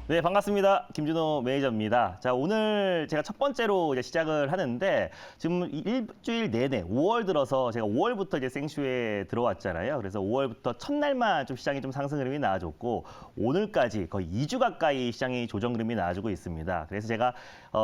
네, 반갑습니다. 김준호 매니저입니다. 자, 오늘 제가 첫 번째로 이제 시작을 하는데 지금 일주일 내내 5월 들어서 제가 5월부터 이제 생슈에 들어왔잖아요. 그래서 5월부터 첫날만 좀 시장이 좀 상승 흐름이 나와줬고 오늘까지 거의 2주 가까이 시장이 조정 흐름이 나와주고 있습니다. 그래서 제가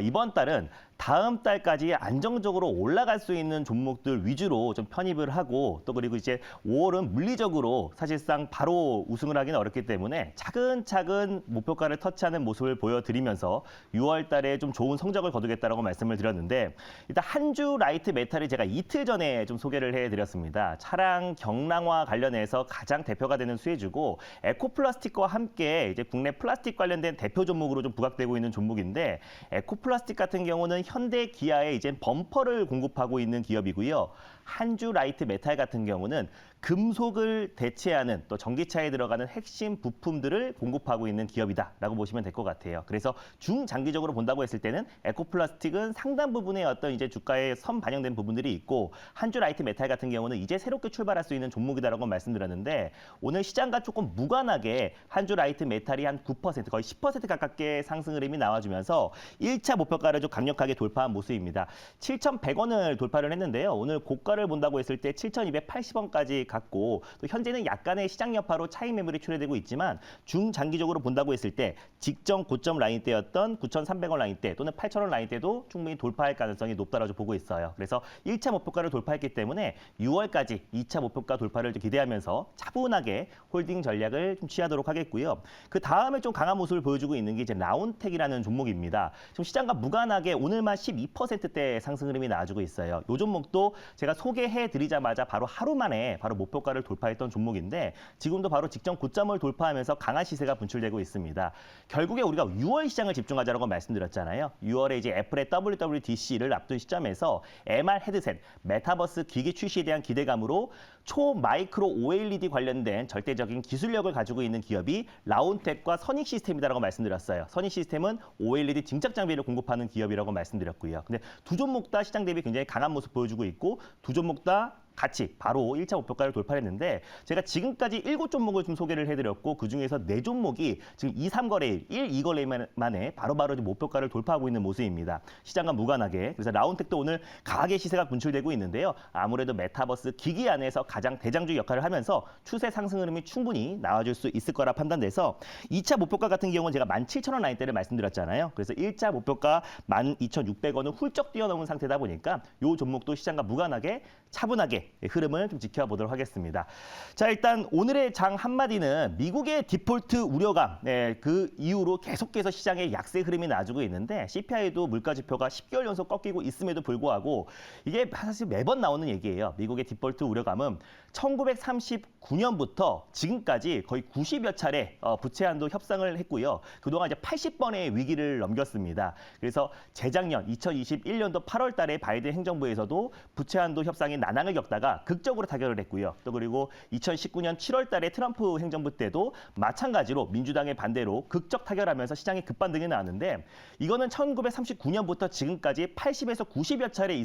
이번 달은 다음 달까지 안정적으로 올라갈 수 있는 종목들 위주로 좀 편입을 하고 또 그리고 이제 5월은 물리적으로 사실상 바로 우승을 하기는 어렵기 때문에 차근차근 목표가를 터치하는 모습을 보여드리면서 6월 달에 좀 좋은 성적을 거두겠다라고 말씀을 드렸는데 일단 한 주 라이트 메탈이 제가 이틀 전에 좀 소개를 해드렸습니다. 차량 경량화 관련해서 가장 대표가 되는 수혜주고 에코플라스틱과 함께 이제 국내 플라스틱 관련된 대표 종목으로 좀 부각되고 있는 종목인데 에코플라스틱 같은 경우는 현대 기아에 이제 범퍼를 공급하고 있는 기업이고요. 한주 라이트 메탈 같은 경우는 금속을 대체하는 또 전기차에 들어가는 핵심 부품들을 공급하고 있는 기업이다라고 보시면 될 것 같아요. 그래서 중장기적으로 본다고 했을 때는 에코플라스틱은 상당 부분의 어떤 이제 주가에 선 반영된 부분들이 있고 한주 라이트 메탈 같은 경우는 이제 새롭게 출발할 수 있는 종목이다라고 말씀드렸는데 오늘 시장과 조금 무관하게 한주 라이트 메탈이 한 9% 거의 10% 가깝게 상승 흐름이 나와주면서 1차 목표가를 좀 강력하게 돌파한 모습입니다. 7,100원을 돌파를 했는데요. 오늘 고가를 본다고 했을 때 7,280원까지 갔고 또 현재는 약간의 시장 여파로 차익 매물이 출회되고 있지만 중장기적으로 본다고 했을 때 직전 고점 라인대였던 9,300원 라인대 또는 8,000원 라인대도 충분히 돌파할 가능성이 높다라고 보고 있어요. 그래서 1차 목표가를 돌파했기 때문에 6월까지 2차 목표가 돌파를 기대하면서 차분하게 홀딩 전략을 좀 취하도록 하겠고요. 그 다음에 좀 강한 모습을 보여주고 있는 게 이제 라운텍이라는 종목입니다. 지금 시장과 무관하게 오늘만 12%대 상승 흐름이 나와주고 있어요. 이 종목도 제가 소개해드리자마자 바로 하루 만에 바로 목표가를 돌파했던 종목인데 지금도 바로 직전 고점을 돌파하면서 강한 시세가 분출되고 있습니다. 결국에 우리가 6월 시장을 집중하자라고 말씀드렸잖아요. 6월에 이제 애플의 WWDC를 앞둔 시점에서 MR 헤드셋, 메타버스 기기 출시에 대한 기대감으로 초마이크로 OLED 관련된 절대적인 기술력을 가지고 있는 기업이 라운텍과 선익 시스템이다라고 말씀드렸어요. 선익 시스템은 OLED 증착 장비를 공급하는 기업이라고 말씀드렸고요. 근데 두 종목 다 시장 대비 굉장히 강한 모습 보여주고 있고 두 종목 다 같이 바로 1차 목표가를 돌파했는데 제가 지금까지 7종목을 좀 소개를 해드렸고 그중에서 4종목이 지금 2, 3거래일, 1, 2거래일 만에 바로바로 목표가를 돌파하고 있는 모습입니다. 시장과 무관하게. 그래서 라운텍도 오늘 강하게 시세가 분출되고 있는데요. 아무래도 메타버스 기기 안에서 가장 대장주 역할을 하면서 추세 상승 흐름이 충분히 나와줄 수 있을 거라 판단돼서 2차 목표가 같은 경우는 제가 17,000원 라인대를 말씀드렸잖아요. 그래서 1차 목표가 12,600원을 훌쩍 뛰어넘은 상태다 보니까 이 종목도 시장과 무관하게 차분하게 흐름을 좀 지켜보도록 하겠습니다. 자, 일단 오늘의 장 한마디는 미국의 디폴트 우려감, 그 이후로 계속해서 시장에 약세 흐름이 나와주고 있는데 CPI도 물가 지표가 10개월 연속 꺾이고 있음에도 불구하고 이게 사실 매번 나오는 얘기예요. 미국의 디폴트 우려감은 1939년부터 지금까지 거의 90여 차례 부채 한도 협상을 했고요. 그동안 이제 80번의 위기를 넘겼습니다. 그래서 재작년 2021년도 8월 달에 바이든 행정부에서도 부채 한도 협상이 난항을 겪다가 극적으로 타결을 했고요. 또 그리고 2019년 7월 달에 트럼프 행정부 때도 마찬가지로 민주당의 반대로 극적 타결하면서 시장이 급반등이 나왔는데 이거는 1939년부터 지금까지 80에서 90여 차례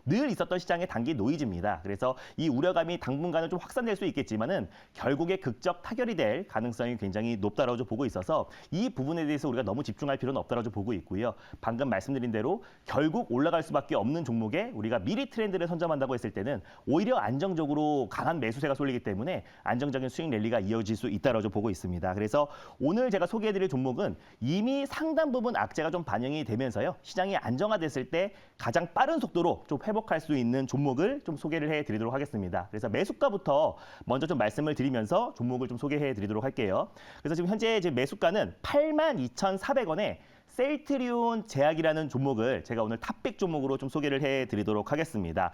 늘 있었던 시장의 단기 노이즈입니다. 그래서 이 우려감이 당분간은 좀 확산될 수 있겠지만은 결국에 극적 타결이 될 가능성이 굉장히 높다라고 보고 있어서 이 부분에 대해서 우리가 너무 집중할 필요는 없다라고 보고 있고요. 방금 말씀드린 대로 결국 올라갈 수밖에 없는 종목에 우리가 미리 트렌드를 선점한다고 했을 때는 오히려 안정적으로 강한 매수세가 쏠리기 때문에 안정적인 수익 랠리가 이어질 수 있다라고 보고 있습니다. 그래서 오늘 제가 소개해드릴 종목은 이미 상당 부분 악재가 좀 반영이 되면서요. 시장이 안정화됐을 때 가장 빠른 속도로 좀 회복할 수 있는 종목을 좀 소개를 해드리도록 하겠습니다. 그래서 매수가부터 먼저 좀 말씀을 드리면서 종목을 좀 소개해드리도록 할게요. 그래서 지금 현재 매수가는 82,400원에 셀트리온 제약이라는 종목을 제가 오늘 탑픽 종목으로 좀 소개를 해드리도록 하겠습니다.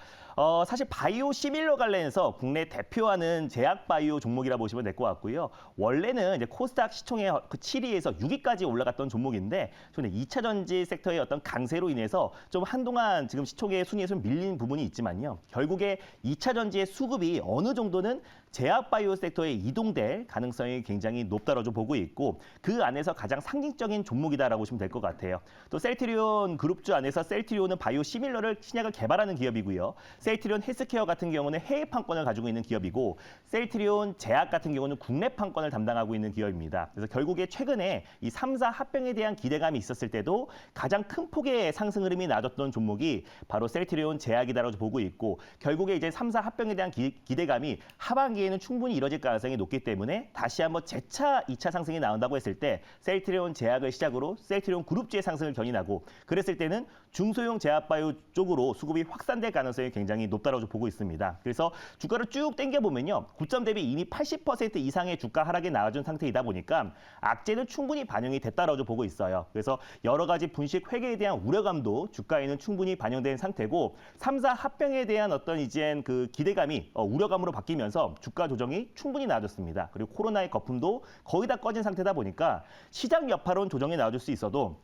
사실 바이오 시밀러 관련해서 국내 대표하는 제약 바이오 종목이라 보시면 될 것 같고요. 원래는 이제 코스닥 시총의 그 7위에서 6위까지 올라갔던 종목인데 2차 전지 섹터의 어떤 강세로 인해서 좀 한동안 지금 시총의 순위에서 밀린 부분이 있지만요. 결국에 2차 전지의 수급이 어느 정도는 제약바이오 섹터에 이동될 가능성이 굉장히 높다고 좀 보고 있고 그 안에서 가장 상징적인 종목이다라고 보시면 될 것 같아요. 또 셀트리온 그룹주 안에서 셀트리온은 바이오 시밀러를 신약을 개발하는 기업이고요. 셀트리온 헬스케어 같은 경우는 해외 판권을 가지고 있는 기업이고 셀트리온 제약 같은 경우는 국내 판권을 담당하고 있는 기업입니다. 그래서 결국에 최근에 이 3사 합병에 대한 기대감이 있었을 때도 가장 큰 폭의 상승 흐름이 나왔던 종목이 바로 셀트리온 제약이다라고 보고 있고 결국에 이제 3사 합병에 대한 기대감이 하반기에는 충분히 이뤄질 가능성이 높기 때문에 다시 한번 재차 2차 상승이 나온다고 했을 때 셀트리온 제약을 시작으로 셀트리온 그룹주의 상승을 견인하고 그랬을 때는 중소형 제약바이오 쪽으로 수급이 확산될 가능성이 굉장히 높다고 보고 있습니다. 그래서 주가를 쭉 당겨보면요. 고점 대비 이미 80% 이상의 주가 하락이 나와준 상태이다 보니까 악재는 충분히 반영이 됐다고 보고 있어요. 그래서 여러 가지 분식 회계에 대한 우려감도 주가에는 충분히 반영된 상태고 3사 합병에 대한 어떤 이젠 그 기대감이 우려감으로 바뀌면서 주가 조정이 충분히 나와줬습니다. 그리고 코로나의 거품도 거의 다 꺼진 상태다 보니까 시장 여파론 조정이 나와줄 수 있어도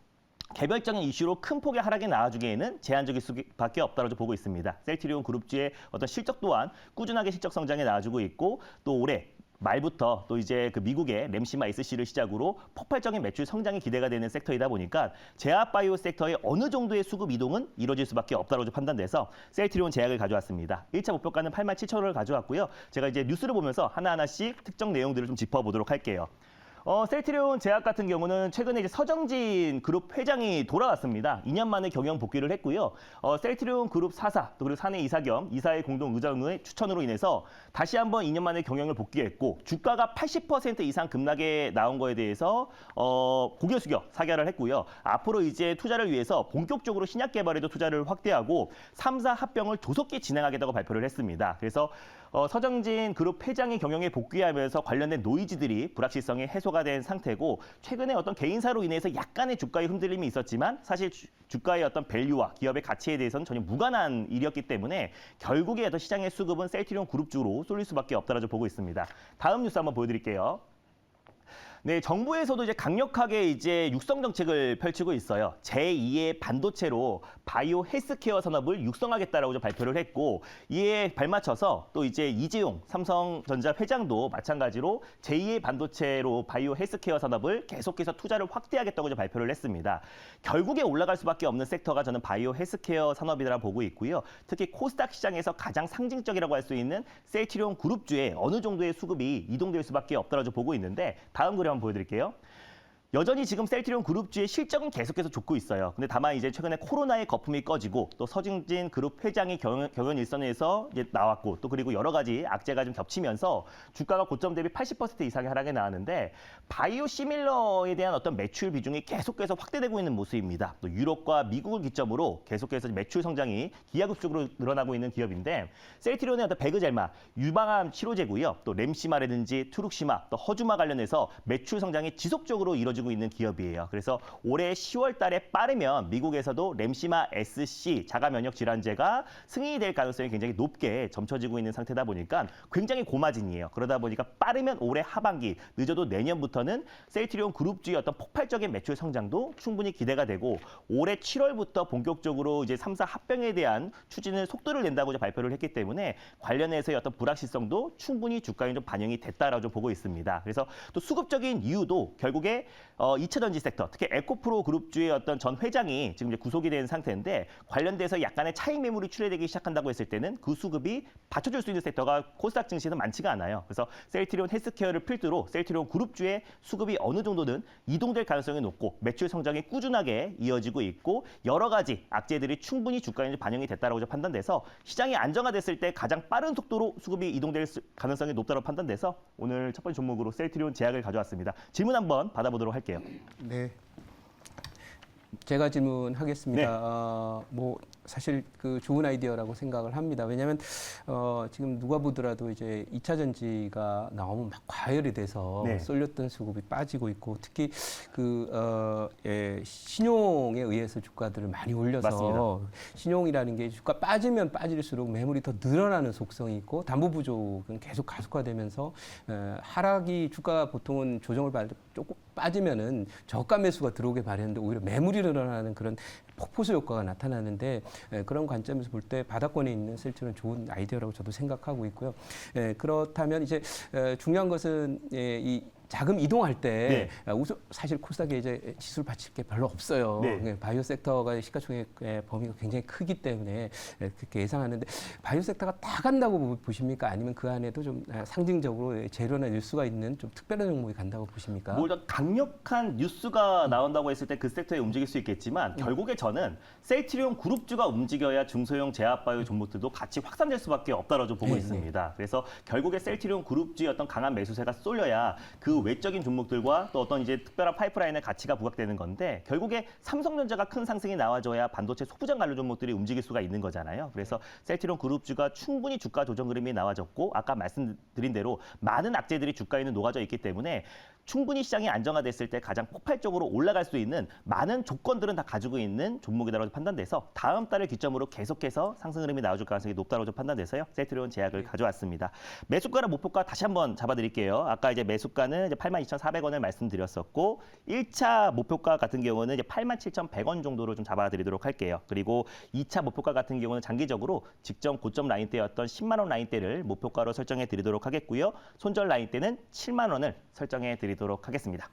개별적인 이슈로 큰 폭의 하락이 나와주기에는 제한적일 수밖에 없다고 보고 있습니다. 셀트리온 그룹주의 어떤 실적 또한 꾸준하게 실적 성장에 나와주고 있고 또 올해 말부터 또 이제 그 미국의 램시마 SC를 시작으로 폭발적인 매출 성장이 기대가 되는 섹터이다 보니까 제약바이오 섹터의 어느 정도의 수급 이동은 이루어질 수밖에 없다고 판단돼서 셀트리온 제약을 가져왔습니다. 1차 목표가는 87,000원을 가져왔고요. 제가 이제 뉴스를 보면서 하나하나씩 특정 내용들을 좀 짚어보도록 할게요. 셀트리온 제약 같은 경우는 최근에 이제 서정진 그룹 회장이 돌아왔습니다. 2년 만에 경영 복귀를 했고요. 셀트리온 그룹 사사, 또 그리고 사내 이사 겸 이사의 공동 의장의 추천으로 인해서 다시 한번 2년 만에 경영을 복귀했고 주가가 80% 이상 급락에 나온 거에 대해서 고개 숙여 사과를 했고요. 앞으로 이제 투자를 위해서 본격적으로 신약 개발에도 투자를 확대하고 3사 합병을 조속히 진행하겠다고 발표를 했습니다. 그래서 서정진 그룹 회장이 경영에 복귀하면서 관련된 노이즈들이 불확실성이 해소가 된 상태고 최근에 어떤 개인사로 인해서 약간의 주가의 흔들림이 있었지만 사실 주가의 어떤 밸류와 기업의 가치에 대해서는 전혀 무관한 일이었기 때문에 결국에 어떤 시장의 수급은 셀트리온 그룹주로 쏠릴 수밖에 없다라고 보고 있습니다. 다음 뉴스 한번 보여드릴게요. 네, 정부에서도 이제 강력하게 이제 육성 정책을 펼치고 있어요. 제2의 반도체로 바이오 헬스케어 산업을 육성하겠다라고 좀 발표를 했고 이에 발맞춰서 또 이제 이재용 삼성전자 회장도 마찬가지로 제2의 반도체로 바이오 헬스케어 산업을 계속해서 투자를 확대하겠다고 좀 발표를 했습니다. 결국에 올라갈 수밖에 없는 섹터가 저는 바이오 헬스케어 산업이라 보고 있고요. 특히 코스닥 시장에서 가장 상징적이라고 할 수 있는 셀트리온 그룹주에 어느 정도의 수급이 이동될 수밖에 없다고 보고 있는데 다음 그림 한번 보여드릴게요. 여전히 지금 셀트리온 그룹주의 실적은 계속해서 좋고 있어요. 근데 다만 이제 최근에 코로나의 거품이 꺼지고 또 서정진 그룹 회장이 경연 일선에서 이제 나왔고 또 그리고 여러 가지 악재가 좀 겹치면서 주가가 고점 대비 80% 이상의 하락에 나왔는데 바이오 시밀러에 대한 어떤 매출 비중이 계속해서 확대되고 있는 모습입니다. 또 유럽과 미국을 기점으로 계속해서 매출 성장이 기하급수적으로 늘어나고 있는 기업인데 셀트리온의 어떤 배그젤마, 유방암 치료제고요. 또 램시마라든지 투룩시마, 또 허주마 관련해서 매출 성장이 지속적으로 이루어지고 있는 기업이에요. 그래서 올해 10월 달에 빠르면 미국에서도 램시마 SC 자가 면역 질환제가 승인이 될 가능성이 굉장히 높게 점쳐지고 있는 상태다 보니까 굉장히 고마진이에요. 그러다 보니까 빠르면 올해 하반기, 늦어도 내년부터는 셀트리온 그룹주의 어떤 폭발적인 매출 성장도 충분히 기대가 되고 올해 7월부터 본격적으로 이제 3사 합병에 대한 추진을 속도를 낸다고 발표를 했기 때문에 관련해서의 어떤 불확실성도 충분히 주가에 좀 반영이 됐다라고 좀 보고 있습니다. 그래서 또 수급적인 이유도 결국에 2차 전지 섹터, 특히 에코프로 그룹주의 어떤 전 회장이 지금 이제 구속이 된 상태인데 관련돼서 약간의 차익 매물이 출회되기 시작한다고 했을 때는 그 수급이 받쳐줄 수 있는 섹터가 코스닥 증시에는 많지가 않아요. 그래서 셀트리온 헬스케어를 필두로 셀트리온 그룹주의 수급이 어느 정도는 이동될 가능성이 높고 매출 성장이 꾸준하게 이어지고 있고 여러 가지 악재들이 충분히 주가에 반영이 됐다고 판단돼서 시장이 안정화됐을 때 가장 빠른 속도로 수급이 이동될 가능성이 높다고 판단돼서 오늘 첫 번째 종목으로 셀트리온 제약을 가져왔습니다. 질문 한번 받아보도록 할게요. 네. 제가 질문하겠습니다. 네. 뭐 사실 그 좋은 아이디어라고 생각을 합니다. 왜냐하면 지금 누가 보더라도 이제 2차 전지가 나오면 막 과열이 돼서 네. 쏠렸던 수급이 빠지고 있고 특히 그 신용에 의해서 주가들을 많이 올려서 맞습니다. 신용이라는 게 주가 빠지면 빠질수록 매물이 더 늘어나는 속성이 있고 담보 부족은 계속 가속화되면서 하락이 주가 보통은 조정을 받을 조금 빠지면은 저가 매수가 들어오게 마련인데 오히려 매물이 늘어나는 그런 폭포수 효과가 나타나는데 그런 관점에서 볼 때 바닥권에 있는 셀트리온 좋은 아이디어라고 저도 생각하고 있고요. 그렇다면 이제 중요한 것은 이 자금 이동할 때 사실 코스닥에 이제 지수를 받칠 게 별로 없어요. 네. 바이오 섹터가 시가총액의 범위가 굉장히 크기 때문에 그렇게 예상하는데 바이오 섹터가 다 간다고 보십니까? 아니면 그 안에도 좀 상징적으로 재료나 뉴스가 있는 좀 특별한 종목이 간다고 보십니까? 뭐 강력한 뉴스가 나온다고 했을 때 그 섹터에 움직일 수 있겠지만 결국에 저는 셀트리온 그룹주가 움직여야 중소형 제약바이오 종목들도 같이 확산될 수밖에 없다고 보고 있습니다. 그래서 결국에 셀트리온 그룹주의 어떤 강한 매수세가 쏠려야 그 외적인 종목들과 또 어떤 이제 특별한 파이프라인의 가치가 부각되는 건데 결국에 삼성전자가 큰 상승이 나와줘야 반도체 소부장 관련 종목들이 움직일 수가 있는 거잖아요. 그래서 셀트리온 그룹주가 충분히 주가 조정 그림이 나와졌고 아까 말씀드린 대로 많은 악재들이 주가에는 녹아져 있기 때문에 충분히 시장이 안정화됐을 때 가장 폭발적으로 올라갈 수 있는 많은 조건들은 다 가지고 있는 종목이라고 판단돼서 다음 달을 기점으로 계속해서 상승 흐름이 나와줄 가능성이 높다고 판단돼서요. 셀트리온 제약을 가져왔습니다. 매수가랑 목표가 다시 한번 잡아드릴게요. 아까 이제 매수가는 이제 82,400원을 말씀드렸었고 1차 목표가 같은 경우는 이제 87,100원 정도로 좀 잡아드리도록 할게요. 그리고 2차 목표가 같은 경우는 장기적으로 직전 고점 라인대였던 10만 원 라인대를 목표가로 설정해 드리도록 하겠고요. 손절 라인대는 7만 원을 설정해 드리도록 하겠습니다.